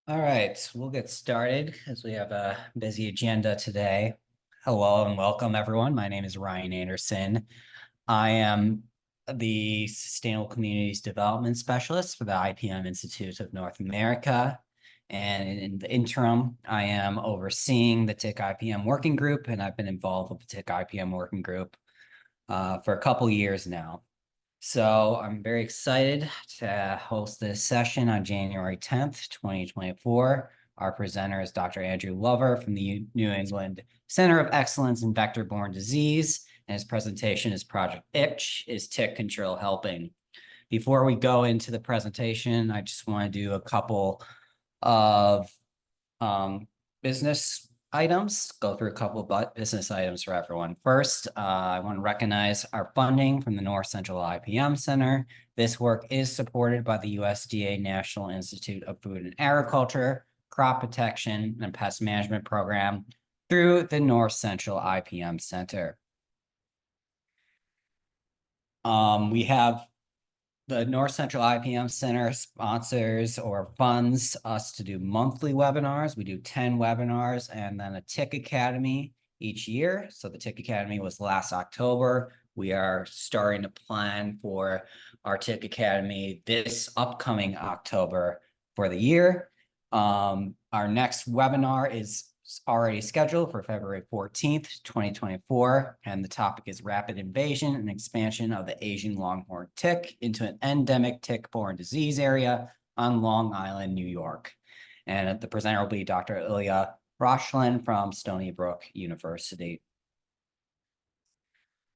All right, we'll get started as we have a busy agenda today. Hello and welcome, everyone. My name is Ryan Anderson. I am the Sustainable Communities Development Specialist for the IPM Institute of North America. And in the interim, I am overseeing the TIC IPM working group, and I've been involved with the TIC IPM working group for a couple years now. So I'm very excited to host this session on January 10th, 2024. Our presenter is Dr. Andrew Lover from the New England Center of Excellence in Vector-Borne Disease, and his presentation is Project Itch, is Tick Control Helping? Before we go into the presentation, I just want to do a couple of business items, go through a couple of business items for everyone. First, I want to recognize our funding from the North Central IPM Center. This work is supported by the USDA National Institute of Food and Agriculture, Crop Protection, and Pest Management Program through the North Central IPM Center. We have the North Central IPM Center sponsors or funds us to do monthly webinars. We do 10 webinars and then a TIC Academy each year. So the TIC Academy was last October. We are starting to plan for our TIC Academy this upcoming October for the year. Our next webinar is already scheduled for February 14th, 2024, and the topic is rapid invasion and expansion of the Asian longhorn tick into an endemic tick-borne disease area on Long Island, New York. And the presenter will be Dr. Ilya Roshlin from Stony Brook University.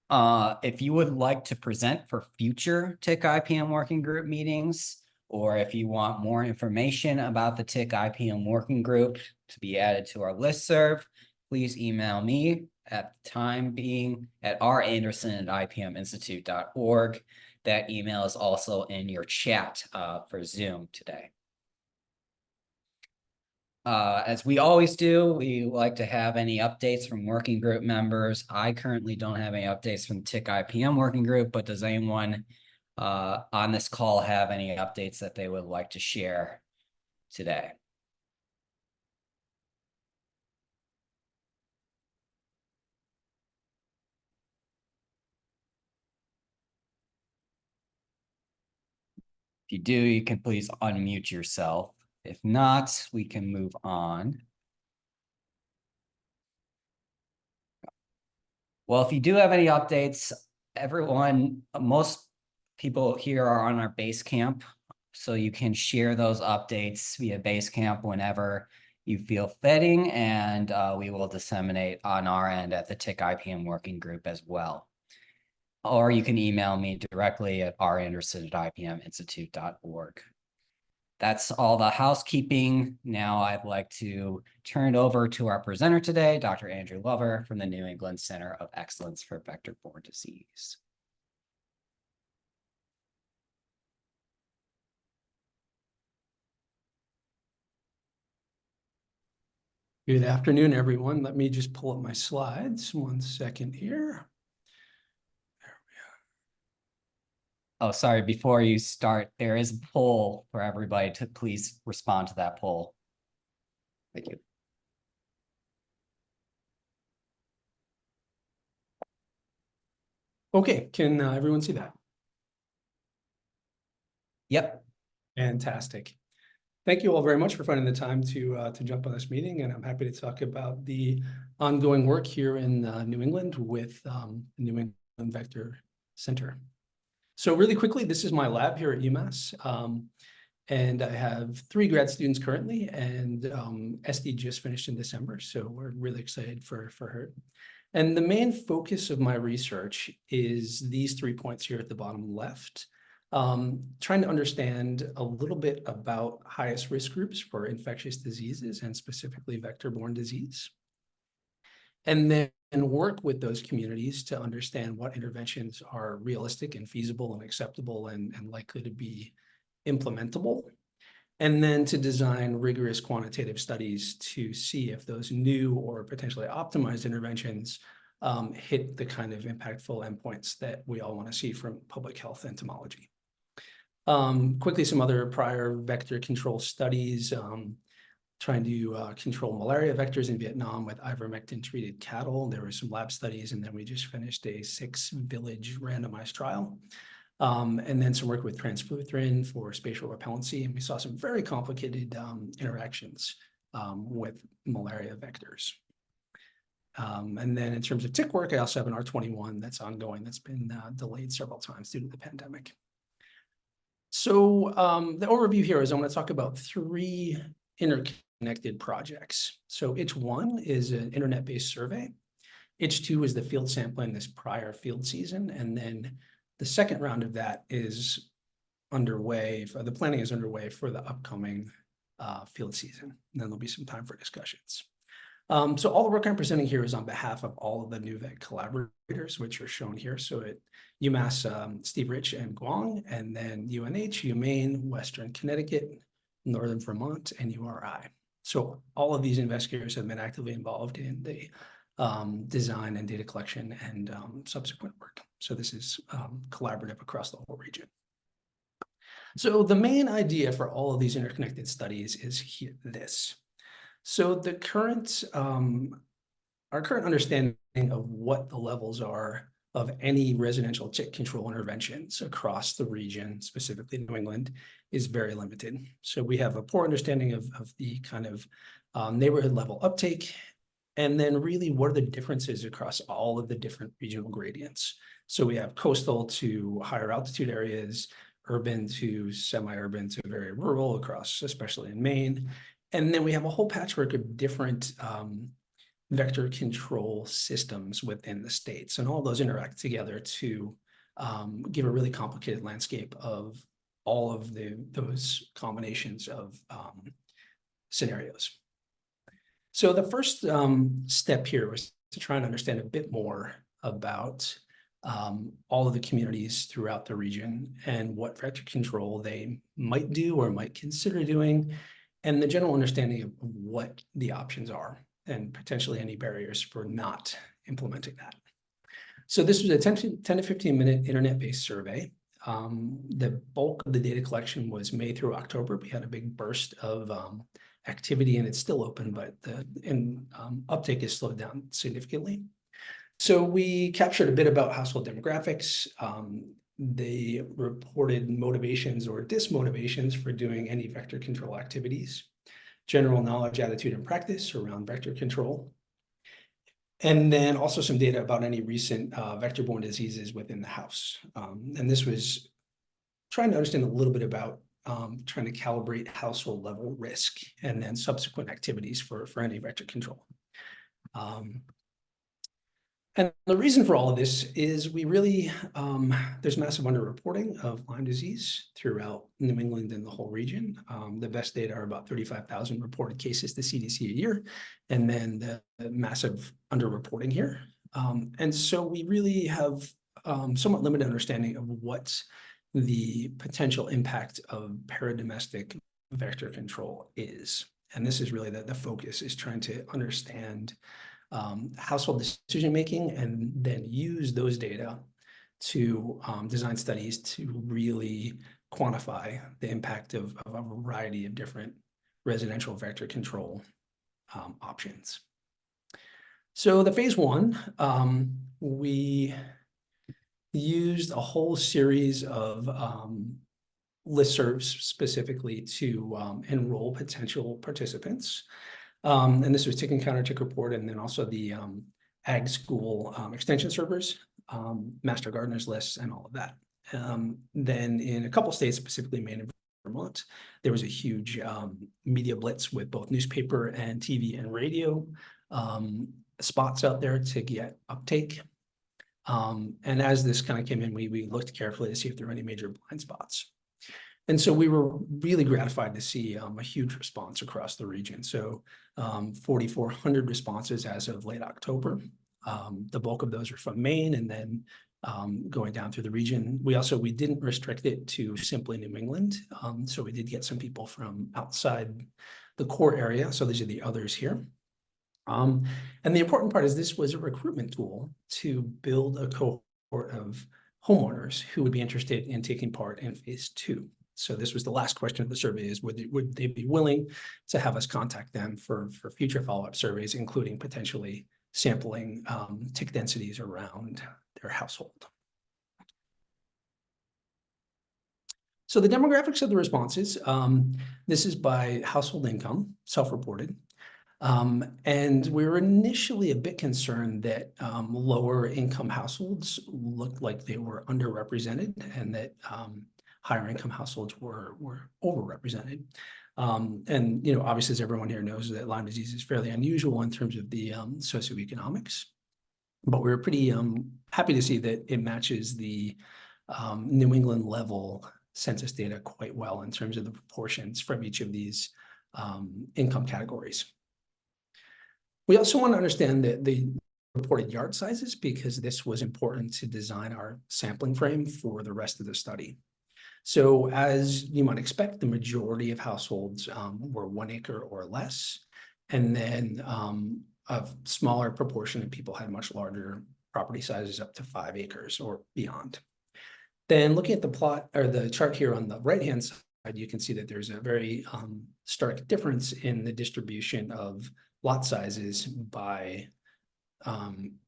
If you would like to present for future TIC IPM working group meetings, or if you want more information about the TIC IPM working group to be added to our listserv, please email me at the time being at randerson@ipminstitute.org. That email is also in your chat for Zoom today. As we always do, we like to have any updates from working group members. I currently don't have any updates from the TIC IPM working group, but does anyone on this call have any updates that they would like to share today? If you do, you can please unmute yourself. If not, we can move on. Well, if you do have any updates, most people here are on our Basecamp, so you can share those updates via Basecamp whenever you feel fitting, and we will disseminate on our end at the TIC IPM working group as well. Or you can email me directly at randerson@ipminstitute.org. That's all the housekeeping. Now I'd like to turn it over to our presenter today, Dr. Andrew Lover from the New England Center of Excellence for Vector-Borne Disease. Good afternoon, everyone. Let me just pull up my slides. 1 second here. Oh, sorry, before you start, there is a poll for everybody to please respond to that poll. Thank you. Okay, can everyone see that? Yep. Fantastic. Thank you all very much for finding the time to jump on this meeting, and I'm happy to talk about the ongoing work here in New England with New England Vector Center. So really quickly, this is my lab here at UMass, and I have 3 grad students currently, and SD just finished in December, so we're really excited for her. And the main focus of my research is these 3 points here at the bottom left. Trying to understand a little bit about highest risk groups for infectious diseases and specifically vector-borne disease. And then work with those communities to understand what interventions are realistic and feasible and acceptable and likely to be implementable. And then to design rigorous quantitative studies to see if those new or potentially optimized interventions hit the kind of impactful endpoints that we all want to see from public health entomology. Quickly, some other prior vector control studies. trying to control malaria vectors in Vietnam with ivermectin-treated cattle. There were some lab studies, and then we just finished a 6-village randomized trial. And then some work with transfluthrin for spatial repellency, and we saw some very complicated interactions with malaria vectors. And then in terms of tick work, I also have an R21 that's ongoing that's been delayed several times due to the pandemic. So the overview here is I'm going to talk about 3 interconnected projects. So Itch1 is an internet-based survey. Itch2 is the field sampling this prior field season. And then the second round of that is underway, the planning is underway for the upcoming field season. And then there'll be some time for discussions. So all the work I'm presenting here is on behalf of all of the NUVEC collaborators, which are shown here. So at UMass, Steve Rich and Guang, and then UNH, UMaine, Western Connecticut, Northern Vermont, and URI. So all of these investigators have been actively involved in the design and data collection and subsequent work. So this is collaborative across the whole region. So the main idea for all of these interconnected studies is this. So the current, our current understanding of what the levels are of any residential tick control interventions across the region, specifically New England, is very limited. So we have a poor understanding of the kind of neighborhood level uptake, and then really what are the differences across all of the different regional gradients. So we have coastal to higher altitude areas, urban to semi-urban to very rural across, especially in Maine. And then we have a whole patchwork of different vector control systems within the states, and all those interact together to give a really complicated landscape of all of those combinations of scenarios. So the first step here was to try and understand a bit more about all of the communities throughout the region and what vector control they might do or might consider doing, and the general understanding of what the options are and potentially any barriers for not implementing that. So this was a 10 to 15-minute internet-based survey. The bulk of the data collection was May through October. We had a big burst of activity, and it's still open, but the uptake is slowed down significantly. So we captured a bit about household demographics, the reported motivations or dismotivations for doing any vector control activities, general knowledge, attitude, and practice around vector control, and then also some data about any recent vector-borne diseases within the house. And this was trying to understand a little bit about trying to calibrate household level risk and then subsequent activities for any vector control. And the reason for all of this is we really, there's massive underreporting of Lyme disease throughout New England and the whole region. The best data are about 35,000 reported cases to CDC a year, and then the massive underreporting here. And so we really have somewhat limited understanding of what the potential impact of paradomestic vector control is. And this is really the focus, is trying to understand household decision-making and then use those data to design studies to really quantify the impact of a variety of different residential vector control options. So the phase 1, we used a whole series of listservs specifically to enroll potential participants. And this was Tick Encounter, Tick Report, and then also the Ag School extension servers, master gardeners lists, and all of that. Then in a couple states, specifically Maine and Vermont, there was a huge media blitz with both newspaper and TV and radio spots out there to get uptake. And as this kind of came in, we looked carefully to see if there were any major blind spots. And so we were really gratified to see a huge response across the region. So 4,400 responses as of late October. The bulk of those are from Maine, and then going down through the region. We didn't restrict it to simply New England. So we did get some people from outside the core area. So these are the others here. And the important part is this was a recruitment tool to build a cohort of homeowners who would be interested in taking part in phase 2. So this was the last question of the survey is, would they be willing to have us contact them for future follow-up surveys, including potentially sampling tick densities around their household. So the demographics of the responses, this is by household income, self-reported. And we were initially a bit concerned that lower income households looked like they were underrepresented and that higher income households were overrepresented. And, you know, obviously, as everyone here knows, that Lyme disease is fairly unusual in terms of the socioeconomics. But we were pretty happy to see that it matches the New England level census data quite well in terms of the proportions from each of these income categories. We also want to understand that the reported yard sizes because this was important to design our sampling frame for the rest of the study. So as you might expect, the majority of households were 1 acre or less, and then a smaller proportion of people had much larger property sizes up to 5 acres or beyond. Then looking at the plot or the chart here on the right-hand side, you can see that there's a very stark difference in the distribution of lot sizes by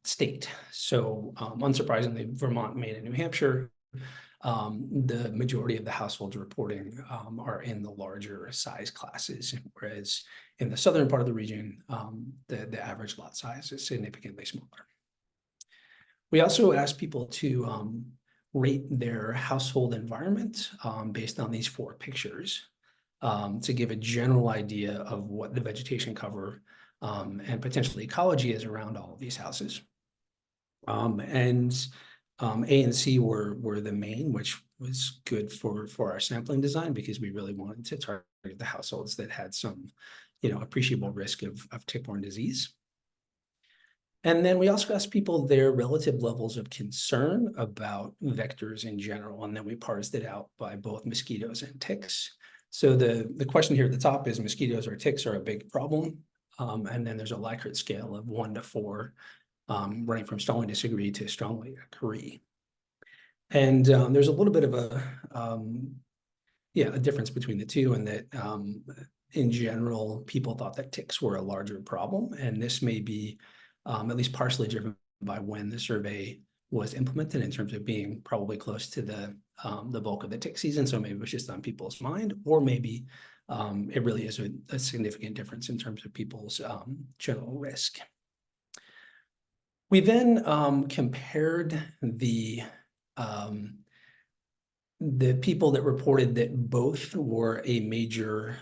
state. So unsurprisingly, Vermont, Maine, and New Hampshire, the majority of the households reporting are in the larger size classes, whereas in the southern part of the region, the average lot size is significantly smaller. We also asked people to rate their household environment based on these 4 pictures to give a general idea of what the vegetation cover and potentially ecology is around all of these houses. A and C were the main, which was good for our sampling design because we really wanted to target the households that had some, appreciable risk of tick-borne disease. And then we also asked people their relative levels of concern about vectors in general, and then we parsed it out by both mosquitoes and ticks. So the question here at the top is mosquitoes or ticks are a big problem. And then there's a Likert scale of 1 to 4, running from strongly disagree to strongly agree. And there's a little bit of a difference between the two in that in general, people thought that ticks were a larger problem. And this may be at least partially driven by when the survey was implemented in terms of being probably close to the bulk of the tick season. So maybe it was just on people's mind, or maybe it really is a significant difference in terms of people's general risk. We then compared the people that reported that both were a major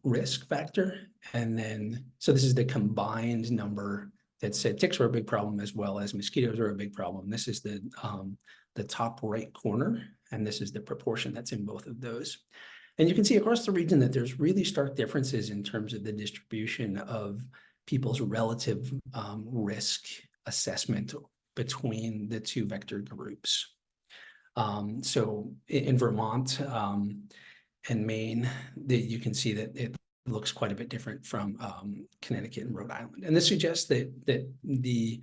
risk factor. And then, so this is the combined number that said ticks were a big problem as well as mosquitoes are a big problem. This is the top right corner, and this is the proportion that's in both of those. And you can see across the region that there's really stark differences in terms of the distribution of people's relative risk assessment between the 2 vector groups. So in Vermont and Maine, you can see that it looks quite a bit different from Connecticut and Rhode Island. And this suggests that the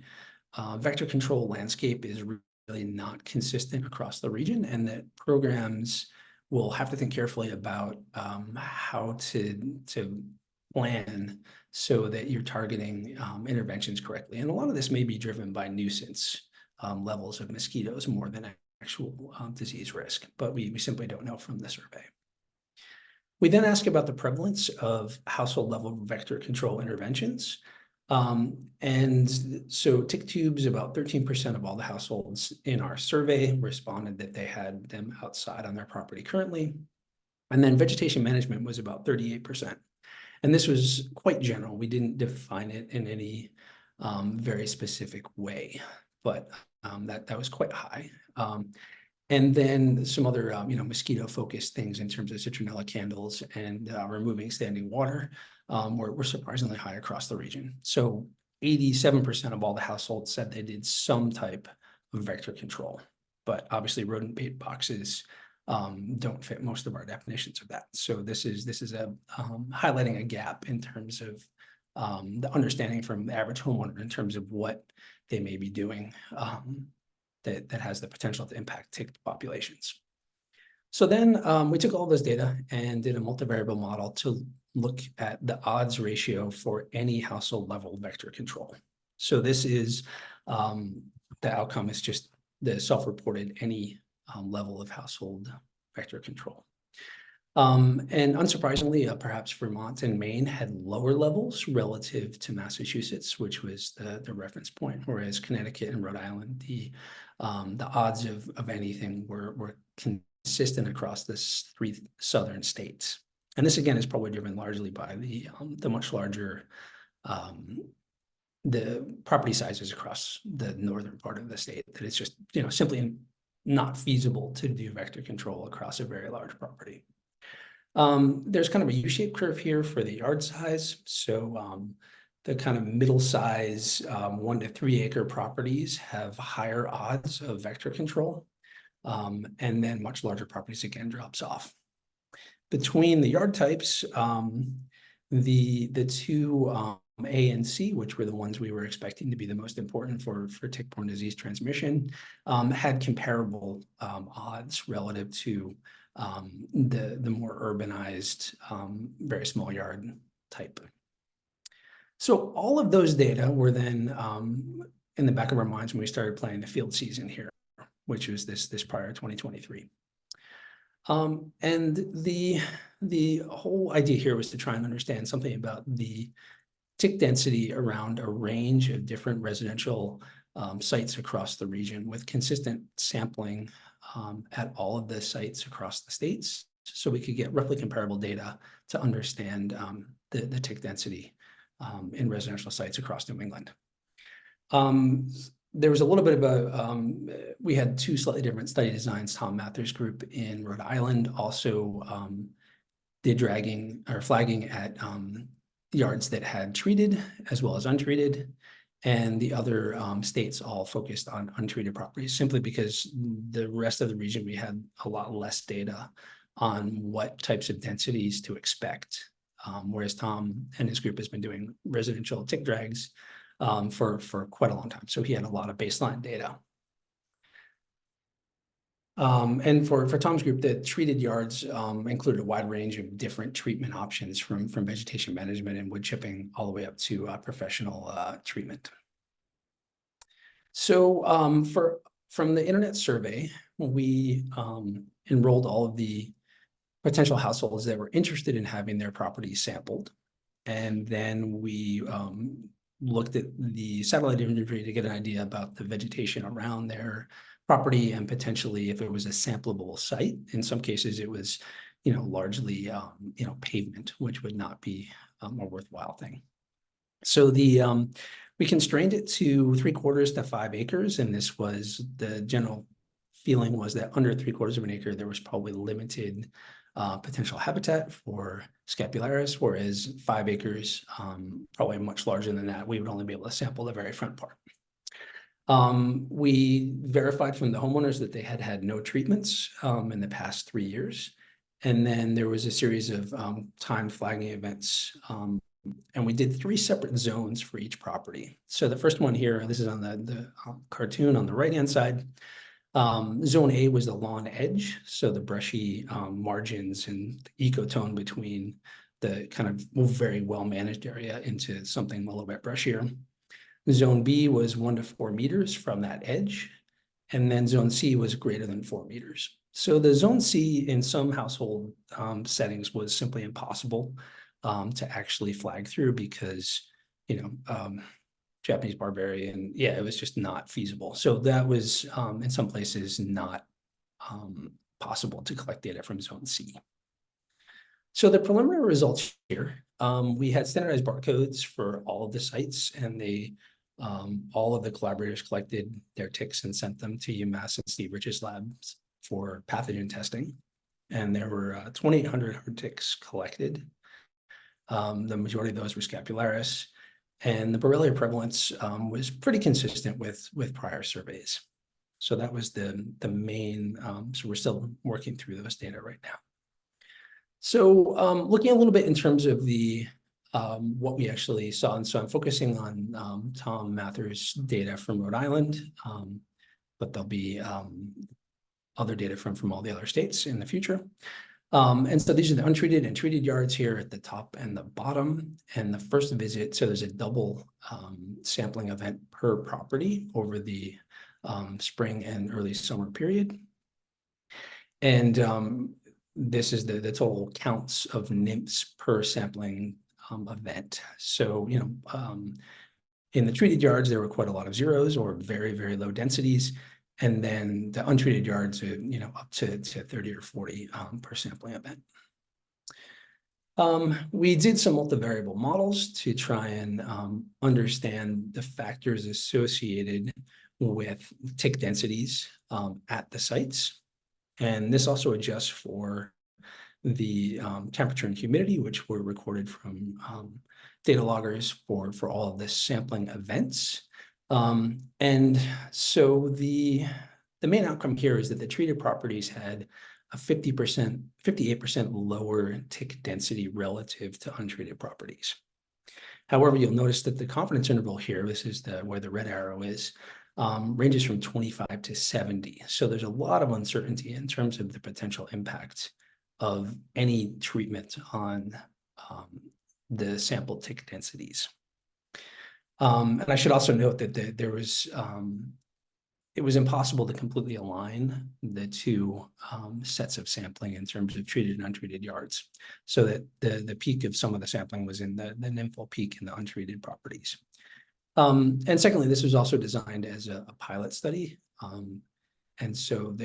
vector control landscape is really not consistent across the region, and that programs will have to think carefully about how to plan so that you're targeting interventions correctly. And a lot of this may be driven by nuisance levels of mosquitoes more than actual disease risk, but we simply don't know from the survey. We then ask about the prevalence of household level vector control interventions. And so tick tubes, about 13% of all the households in our survey responded that they had them outside on their property currently. And then vegetation management was about 38%. And this was quite general. We didn't define it in any very specific way, but that was quite high. And then some other, mosquito-focused things in terms of citronella candles and removing standing water were surprisingly high across the region. So 87% of all the households said they did some type of vector control, but obviously rodent bait boxes don't fit most of our definitions of that. So this is highlighting a gap in terms of the understanding from the average homeowner in terms of what they may be doing that has the potential to impact tick populations. So then we took all this data and did a multivariable model to look at the odds ratio for any household level vector control. So this is the outcome is just the self-reported any level of household vector control. And unsurprisingly, perhaps Vermont and Maine had lower levels relative to Massachusetts, which was the reference point, whereas Connecticut and Rhode Island, the odds of anything were consistent across the three southern states. And this again is probably driven largely by the much larger the property sizes across the northern part of the state, that it's just simply not feasible to do vector control across a very large property. There's kind of a U-shaped curve here for the yard size. So the kind of middle size 1 to 3 acre properties have higher odds of vector control. And then much larger properties again drops off. Between the yard types, the two A and C, which were the ones we were expecting to be the most important for tick-borne disease transmission, had comparable odds relative to the more urbanized, very small yard type. So all of those data were then in the back of our minds when we started planning the field season here, which was this prior 2023. And the whole idea here was to try and understand something about the tick density around a range of different residential sites across the region with consistent sampling at all of the sites across the states, so we could get roughly comparable data to understand the tick density in residential sites across New England. There was a little bit of we had two slightly different study designs. Tom Mather's group in Rhode Island also did flagging at yards that had treated as well as untreated, and the other states all focused on untreated properties, simply because the rest of the region, we had a lot less data on what types of densities to expect, whereas Tom and his group has been doing residential tick drags for quite a long time. So he had a lot of baseline data. And for Tom's group, the treated yards included a wide range of different treatment options from vegetation management and wood chipping all the way up to professional treatment. So from the internet survey, we enrolled all of the potential households that were interested in having their properties sampled. And then we looked at the satellite imagery to get an idea about the vegetation around their property and potentially if it was a sampleable site. In some cases, it was, largely, pavement, which would not be a worthwhile thing. So we constrained it to 3/4 to 5 acres, and this was the general feeling was that under 3/4 of an acre, there was probably limited potential habitat for scapularis, whereas 5 acres, probably much larger than that, we would only be able to sample the very front part. We verified from the homeowners that they had had no treatments in the past 3 years. And then there was a series of timed flagging events. And we did 3 separate zones for each property. So the first one here, this is on the cartoon on the right-hand side. Zone A was the lawn edge. So the brushy margins and the ecotone between the kind of very well-managed area into something a little bit brushier. Zone B was 1 to 4 meters from that edge. And then zone C was greater than 4 meters. So the zone C in some household settings was simply impossible to actually flag through because, Japanese barberry, it was just not feasible. So that was in some places not possible to collect data from zone C. So the preliminary results here, we had standardized barcodes for all of the sites, and all of the collaborators collected their ticks and sent them to UMass and Steve Rich's labs for pathogen testing. And there were 2,800 hard ticks collected. The majority of those were scapularis, and the Borrelia prevalence was pretty consistent with prior surveys. So that was the main, so we're still working through those data right now. So looking a little bit in terms of what we actually saw, and so I'm focusing on Tom Mather's data from Rhode Island, but there'll be other data from all the other states in the future. And so these are the untreated and treated yards here at the top and the bottom. And the first visit, so there's a double sampling event per property over the spring and early summer period. And this is the total counts of nymphs per sampling event. So, in the treated yards, there were quite a lot of zeros or very, very low densities. And then the untreated yards, up to 30 or 40 per sampling event. We did some multivariable models to try and understand the factors associated with tick densities at the sites. And this also adjusts for the temperature and humidity, which were recorded from data loggers for all of the sampling events. And so the main outcome here is that the treated properties had a 58% lower tick density relative to untreated properties. However, you'll notice that the confidence interval here, this is where the red arrow is, ranges from 25 to 70. So there's a lot of uncertainty in terms of the potential impact of any treatment on the sample tick densities. And I should also note that it was impossible to completely align the two sets of sampling in terms of treated and untreated yards, so that the peak of some of the sampling was in the nymphal peak in the untreated properties. And secondly, this was also designed as a pilot study, and so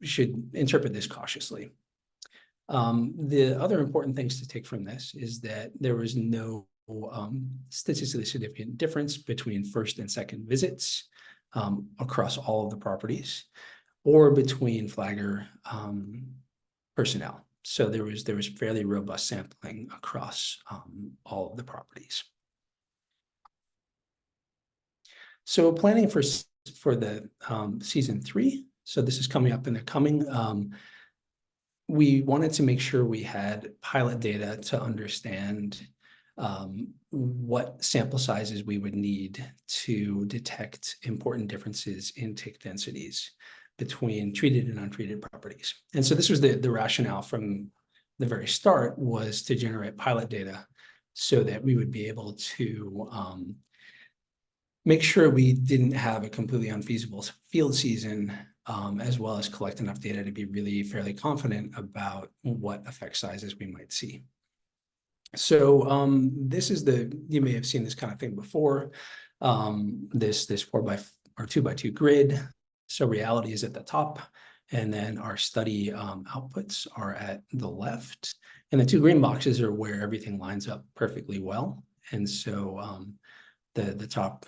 we should interpret this cautiously. The other important things to take from this is that there was no statistically significant difference between first and second visits across all of the properties, or between flagger personnel. So there was fairly robust sampling across all of the properties. So planning for the season 3, so this is coming up in the coming, we wanted to make sure we had pilot data to understand what sample sizes we would need to detect important differences in tick densities between treated and untreated properties. And so this was the rationale from the very start, was to generate pilot data so that we would be able to make sure we didn't have a completely unfeasible field season, as well as collect enough data to be really fairly confident about what effect sizes we might see. So this is you may have seen this kind of thing before, this 2x2 grid. So reality is at the top, and then our study outputs are at the left. And the two green boxes are where everything lines up perfectly well. And so the top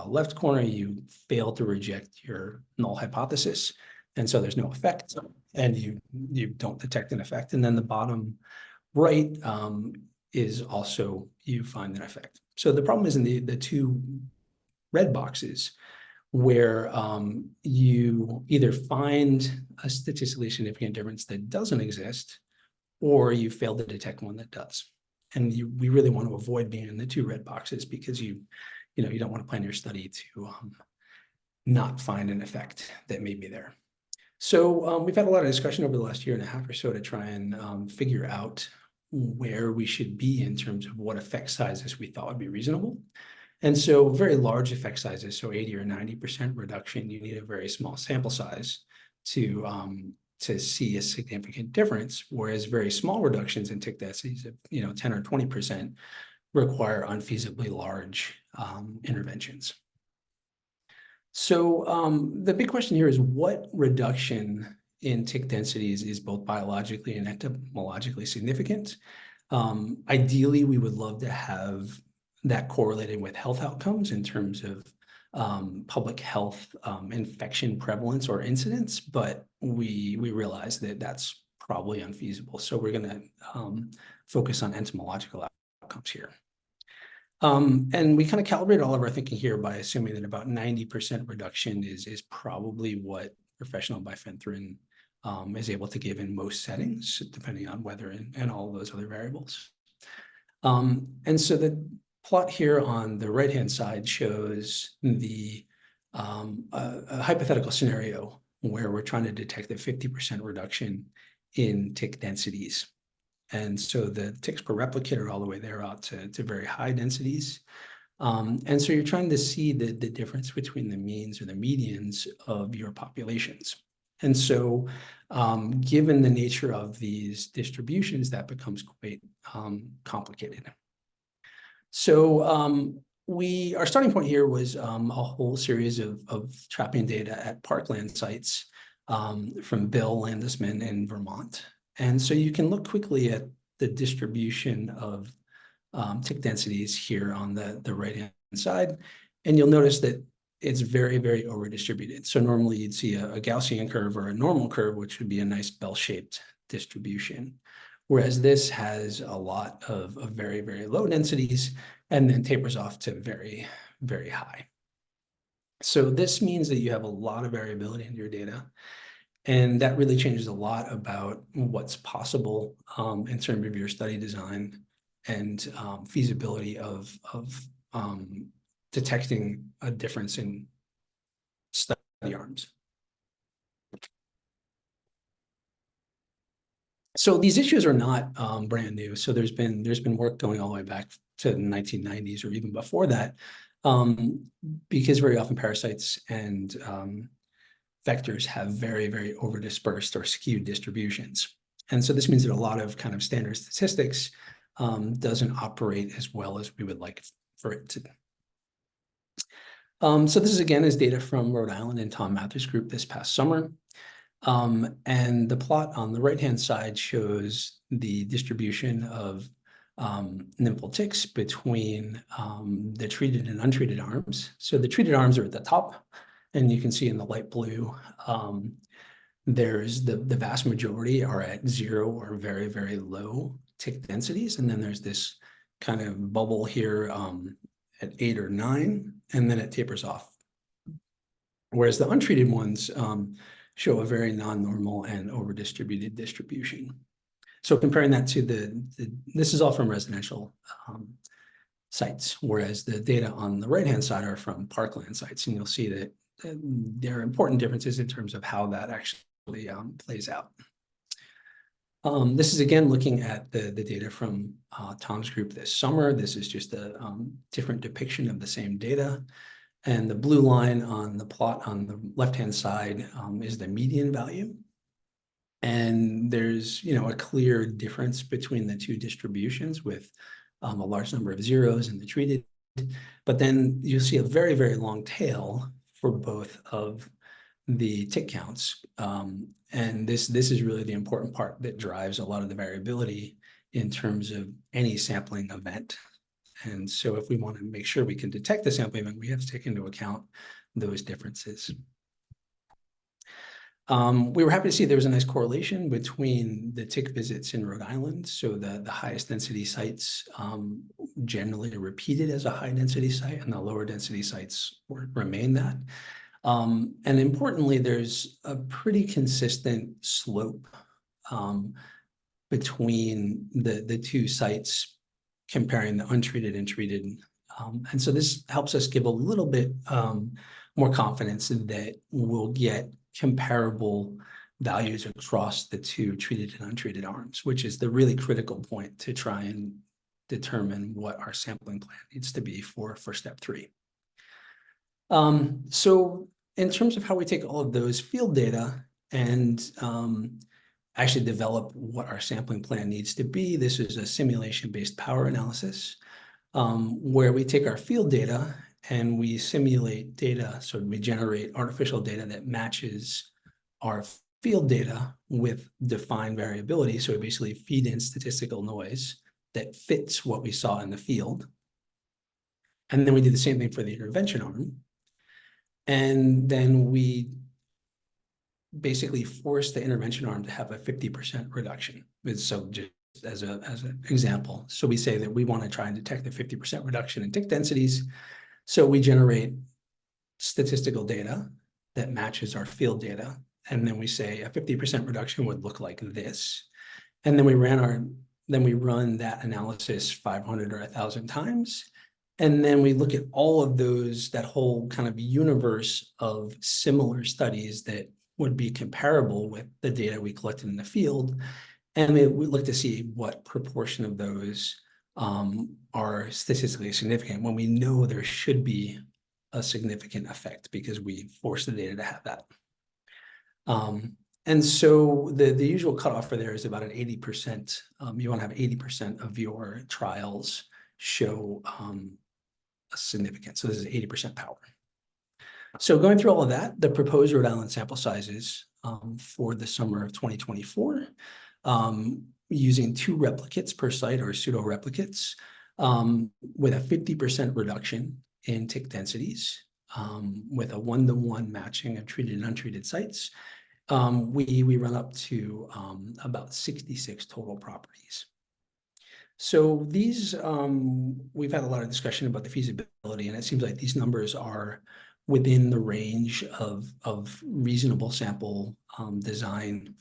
left corner, you fail to reject your null hypothesis, and so there's no effect, and you don't detect an effect. And then the bottom right is also, you find an effect. So the problem is in the two red boxes, where you either find a statistically significant difference that doesn't exist, or you fail to detect one that does. And we really want to avoid being in the two red boxes, because you don't want to plan your study to not find an effect that may be there. So we've had a lot of discussion over the last year and a half or so to try and figure out where we should be in terms of what effect sizes we thought would be reasonable. And so very large effect sizes, so 80 or 90% reduction, you need a very small sample size to see a significant difference, whereas very small reductions in tick densities of 10 or 20% require unfeasibly large interventions. So the big question here is, what reduction in tick densities is both biologically and entomologically significant? Ideally, we would love to have that correlated with health outcomes in terms of public health infection prevalence or incidence, but we realize that that's probably unfeasible. So we're going to focus on entomological outcomes here. And we kind of calibrate all of our thinking here by assuming that about 90% reduction is probably what professional bifenthrin is able to give in most settings, depending on weather and all of those other variables. And so the plot here on the right-hand side shows a hypothetical scenario where we're trying to detect a 50% reduction in tick densities. And so the ticks per replicate are all the way there out to very high densities. And so you're trying to see the difference between the means or the medians of your populations. And so given the nature of these distributions, that becomes quite complicated. So our starting point here was a whole series of trapping data at parkland sites from Bill Landesman in Vermont. And so you can look quickly at the distribution of tick densities here on the right-hand side, and you'll notice that it's very, very over-distributed. So normally you'd see a Gaussian curve or a normal curve, which would be a nice bell-shaped distribution. Whereas this has a lot of very, very low densities and then tapers off to very, very high. So this means that you have a lot of variability in your data. And that really changes a lot about what's possible in terms of your study design and feasibility of detecting a difference in study arms. So these issues are not brand new. So there's been work going all the way back to the 1990s or even before that, because very often parasites and vectors have very, very over-dispersed or skewed distributions. And so this means that a lot of kind of standard statistics doesn't operate as well as we would like for it to. So this is again is data from Rhode Island and Tom Mather's group this past summer. And the plot on the right-hand side shows the distribution of nymphal ticks between the treated and untreated arms. So the treated arms are at the top, and you can see in the light blue, there's the vast majority are at 0 or very, very low tick densities. And then there's this kind of bubble here at 8 or 9, and then it tapers off. Whereas the untreated ones show a very non-normal and over-distributed distribution. So comparing that to this is all from residential sites, whereas the data on the right-hand side are from parkland sites, and you'll see that there are important differences in terms of how that actually plays out. This is again looking at the data from Tom's group this summer. This is just a different depiction of the same data. And the blue line on the plot on the left-hand side is the median value. And there's, a clear difference between the two distributions with a large number of zeros in the treated. But then you see a very, very long tail for both of the tick counts. And this is really the important part that drives a lot of the variability in terms of any sampling event. And so if we want to make sure we can detect the sampling event, we have to take into account those differences. We were happy to see there was a nice correlation between the tick visits in Rhode Island. So the highest density sites generally are repeated as a high density site, and the lower density sites remain that. And importantly, there's a pretty consistent slope between the two sites comparing the untreated and treated. And so this helps us give a little bit more confidence that we'll get comparable values across the two treated and untreated arms, which is the really critical point to try and determine what our sampling plan needs to be for step 3. So in terms of how we take all of those field data and actually develop what our sampling plan needs to be, this is a simulation-based power analysis where we take our field data and we simulate data. So we generate artificial data that matches our field data with defined variability. So we basically feed in statistical noise that fits what we saw in the field. And then we do the same thing for the intervention arm. And then we basically force the intervention arm to have a 50% reduction. So just as an example. So we say that we want to try and detect a 50% reduction in tick densities. So we generate statistical data that matches our field data. And then we say a 50% reduction would look like this. And then we run that analysis 500 or 1,000 times. And then we look at all of those, that whole kind of universe of similar studies that would be comparable with the data we collected in the field. And we look to see what proportion of those are statistically significant when we know there should be a significant effect because we force the data to have that. And so the usual cutoff for there is about an 80%. You want to have 80% of your trials show a significance. So this is 80% power. So going through all of that, the proposed Rhode Island sample sizes for the summer of 2024, using 2 replicates per site or pseudo replicates, with a 50% reduction in tick densities, with a 1-to-1 matching of treated and untreated sites. We run up to about 66 total properties. So these, we've had a lot of discussion about the feasibility, and it seems like these numbers are within the range of reasonable sample design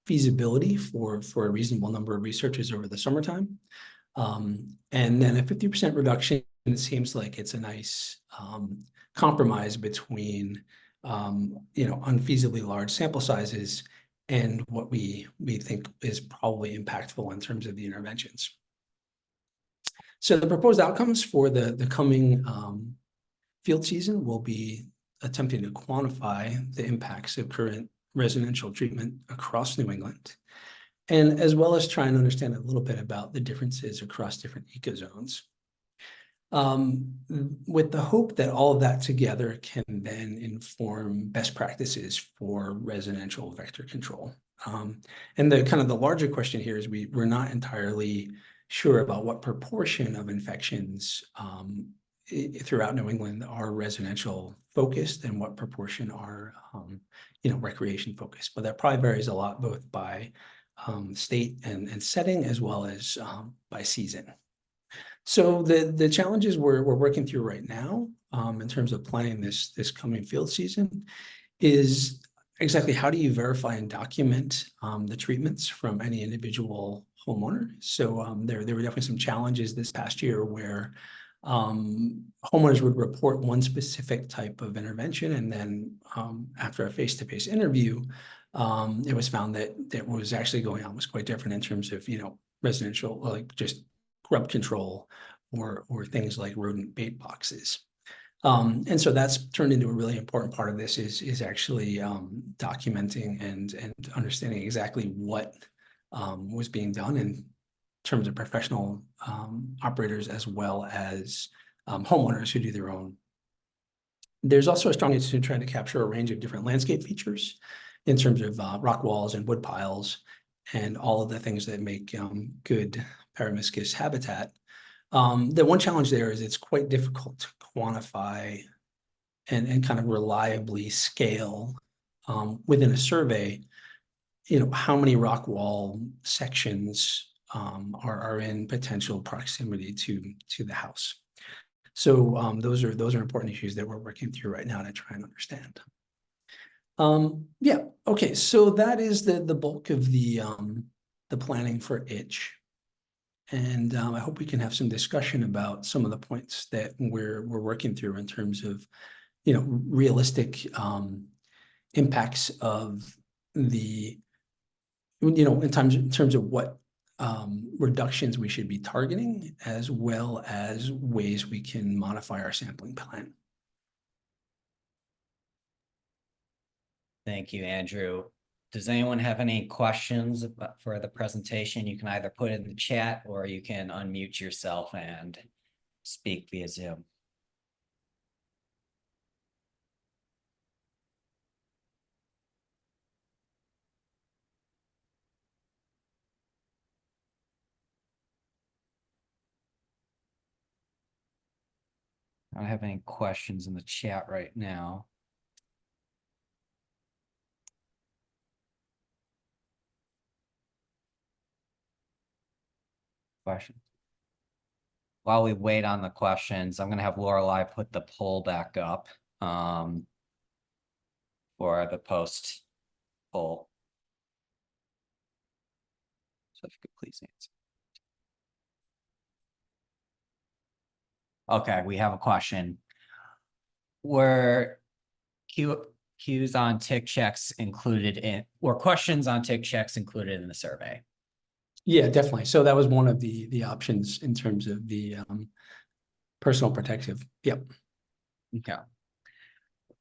feasibility for a reasonable number of researchers over the summertime. And then a 50% reduction, it seems like it's a nice compromise between unfeasibly large sample sizes and what we think is probably impactful in terms of the interventions. So the proposed outcomes for the coming field season will be attempting to quantify the impacts of current residential treatment across New England, and as well as try and understand a little bit about the differences across different ecozones. With the hope that all of that together can then inform best practices for residential vector control. And the larger question here is we're not entirely sure about what proportion of infections throughout New England are residential focused and what proportion are recreation focused. But that probably varies a lot both by state and setting as well as by season. So the challenges we're working through right now in terms of planning this coming field season is exactly how do you verify and document the treatments from any individual homeowner. So there were definitely some challenges this past year where homeowners would report one specific type of intervention, and then after a face-to-face interview, it was found that what was actually going on was quite different in terms of residential, like just grub control or things like rodent bait boxes. And so that's turned into a really important part of this is actually documenting and understanding exactly what was being done in terms of professional operators as well as homeowners who do their own. There's also a strong interest in trying to capture a range of different landscape features in terms of rock walls and wood piles and all of the things that make good peromyscus habitat. The one challenge there is it's quite difficult to quantify and kind of reliably scale within a survey, how many rock wall sections are in potential proximity to the house. So those are important issues that we're working through right now to try and understand. Yeah, okay, so that is the bulk of the planning for itch. And I hope we can have some discussion about some of the points that we're working through in terms of, realistic impacts of the, in terms of what reductions we should be targeting, as well as ways we can modify our sampling plan. Thank you, Andrew. Does anyone have any questions for the presentation? You can either put it in the chat or you can unmute yourself and speak via Zoom. I don't have any questions in the chat right now. Question. While we wait on the questions, I'm going to have Lorelei put the poll back up for the post poll. So if you could please answer. Okay, we have a question. Were cues on tick checks included in, or questions on tick checks included in the survey? Yeah, definitely. So that was one of the options in terms of the personal protective. Yep. Okay.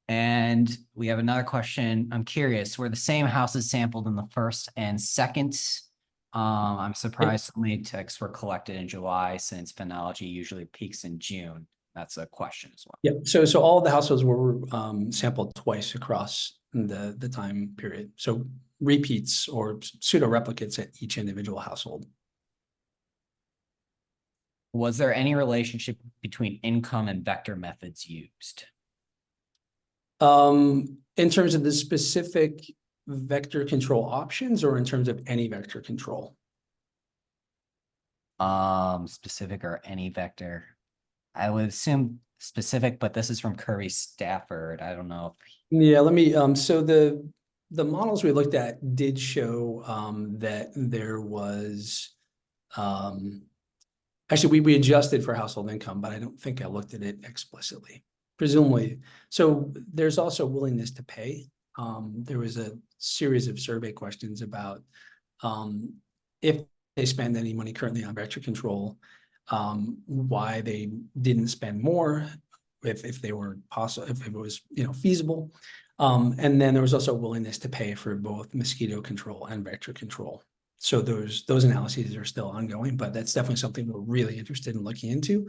And we have another question. I'm curious, were the same houses sampled in the first and second? I'm surprised so many ticks were collected in July since phenology usually peaks in June. That's a question as well. Yep. So all of the households were sampled twice across the time period. So repeats or pseudo replicates at each individual household. Was there any relationship between income and vector methods used? In terms of the specific vector control options or in terms of any vector control? Specific or any vector? I would assume specific, but this is from Kirby Stafford. I don't know if Yeah, let me, so the models we looked at did show that there was actually we adjusted for household income, but I don't think I looked at it explicitly. Presumably, so there's also willingness to pay. There was a series of survey questions about if they spend any money currently on vector control, why they didn't spend more, if they were possible, if it was feasible. And then there was also willingness to pay for both mosquito control and vector control. So those analyses are still ongoing, but that's definitely something we're really interested in looking into.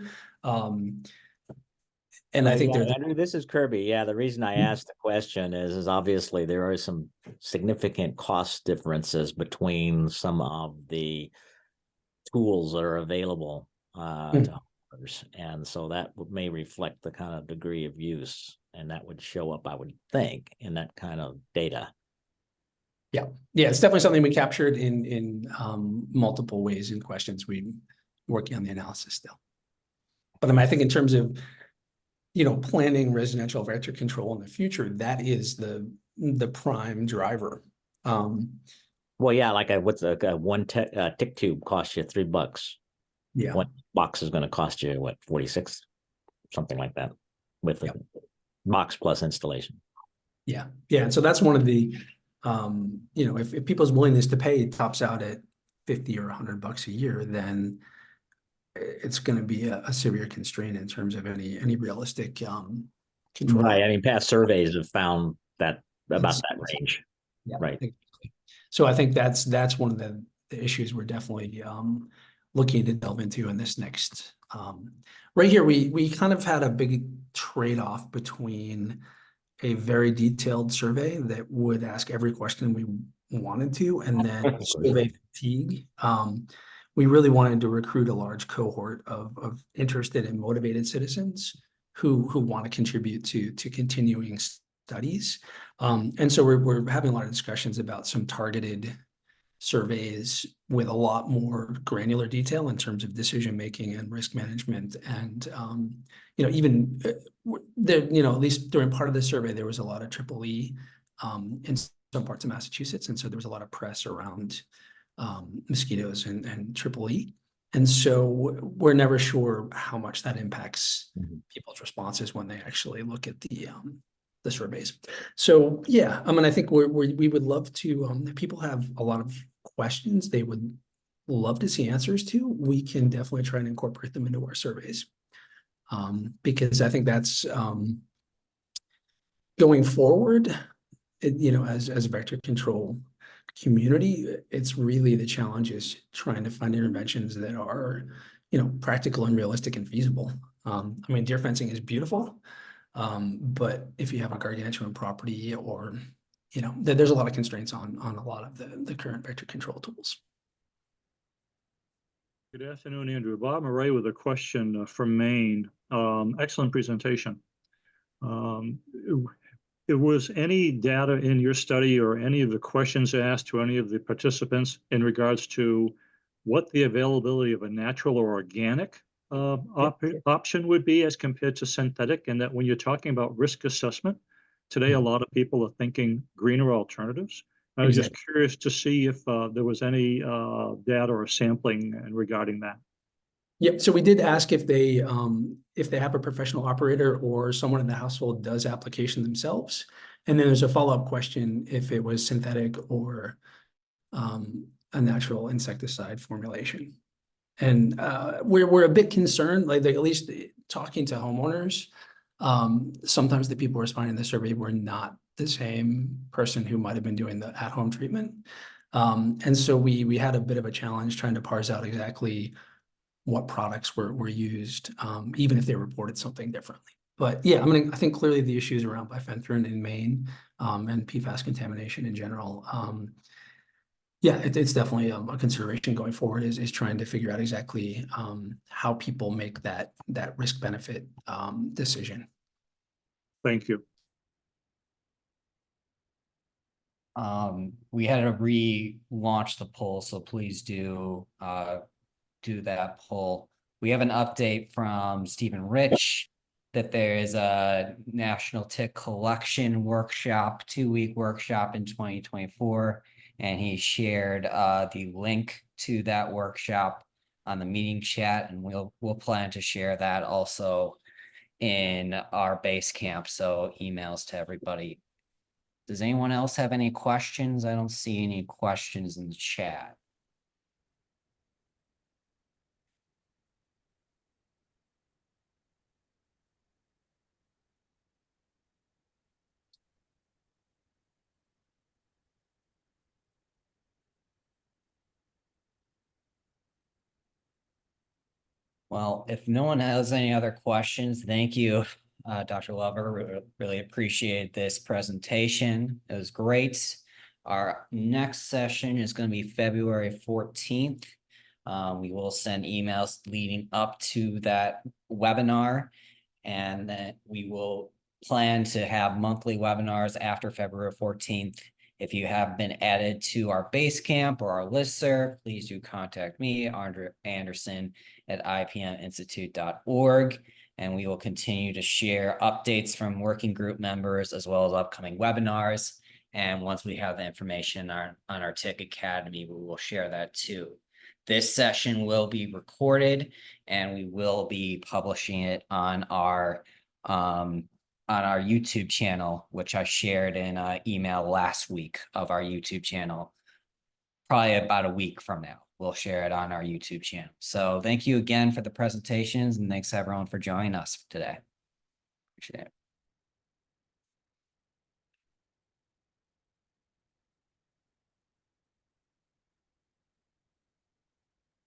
And I think Andrew, this is Kirby. Yeah, the reason I asked the question is obviously there are some significant cost differences between some of the tools that are available to homeowners, and so that may reflect the kind of degree of use, and that would show up, I would think, in that kind of data. Yeah, it's definitely something we captured in multiple ways in questions. We working on the analysis still, but I think in terms of planning residential vector control in the future, that is the prime driver. Well, yeah, like what's a one tick tube costs you $3. Yeah, one box is going to cost you what, 46, something like that, with a box plus installation. Yeah, and so that's one of the if people's willingness to pay tops out at 50 or $100 a year, then it's going to be a severe constraint in terms of any realistic control. Right. I mean, past surveys have found that about that range. Yeah, right. Exactly. So I think that's one of the issues we're definitely looking to delve into in this next. Right here, we kind of had a big trade-off between a very detailed survey that would ask every question we wanted to, and then survey fatigue. We really wanted to recruit a large cohort of interested and motivated citizens who want to contribute to continuing studies. And so we're having a lot of discussions about some targeted surveys with a lot more granular detail in terms of decision making and risk management, and even there, at least during part of the survey, there was a lot of triple E in some parts of Massachusetts, and so there was a lot of press around mosquitoes and triple E, and so we're never sure how much that impacts people's responses when they actually look at the surveys. So yeah, I think we would love to, if people have a lot of questions they would love to see answers to, we can definitely try and incorporate them into our surveys. Because I think that's going forward, as a vector control community, it's really the challenge is trying to find interventions that are, practical and realistic and feasible. Deer fencing is beautiful. But if you have a gargantuan property or, there's a lot of constraints on a lot of the current vector control tools. Good afternoon, Andrew. Bob Murray with a question from Maine. Excellent presentation. Was any data in your study or any of the questions asked to any of the participants in regards to what the availability of a natural or organic option would be as compared to synthetic? And that when you're talking about risk assessment, today a lot of people are thinking greener alternatives. I was just curious to see if there was any data or sampling regarding that. Yep. So we did ask if they have a professional operator or someone in the household does application themselves. And then there's a follow-up question if it was synthetic or a natural insecticide formulation. And we're a bit concerned, like at least talking to homeowners, sometimes the people responding to the survey were not the same person who might have been doing the at-home treatment. And so we had a bit of a challenge trying to parse out exactly what products were used, even if they reported something differently. But yeah, I think clearly the issues around bifenthrin in Maine, and PFAS contamination in general, yeah, it's definitely a consideration going forward is trying to figure out exactly how people make that risk benefit decision. Thank you. We had to relaunch the poll, so please do that poll. We have an update from Stephen Rich that there is a National Tick Collection Workshop, 2-week workshop in 2024. And he shared the link to that workshop on the meeting chat, and we'll plan to share that also in our base camp. So emails to everybody. Does anyone else have any questions? I don't see any questions in the chat. Well, if no one has any other questions, thank you, Dr. Lover. Really appreciate this presentation. It was great. Our next session is going to be February 14th. We will send emails leading up to that webinar, and then we will plan to have monthly webinars after February 14th. If you have been added to our base camp or our listserv, please do contact me, Andrew Anderson, at ipminstitute.org, and we will continue to share updates from working group members as well as upcoming webinars. And once we have the information on our Tick Academy, we will share that too. This session will be recorded, and we will be publishing it on our YouTube channel, which I shared in an email last week of our YouTube channel. Probably about a week from now, we'll share it on our YouTube channel. So thank you again for the presentations, and thanks everyone for joining us today. Appreciate it.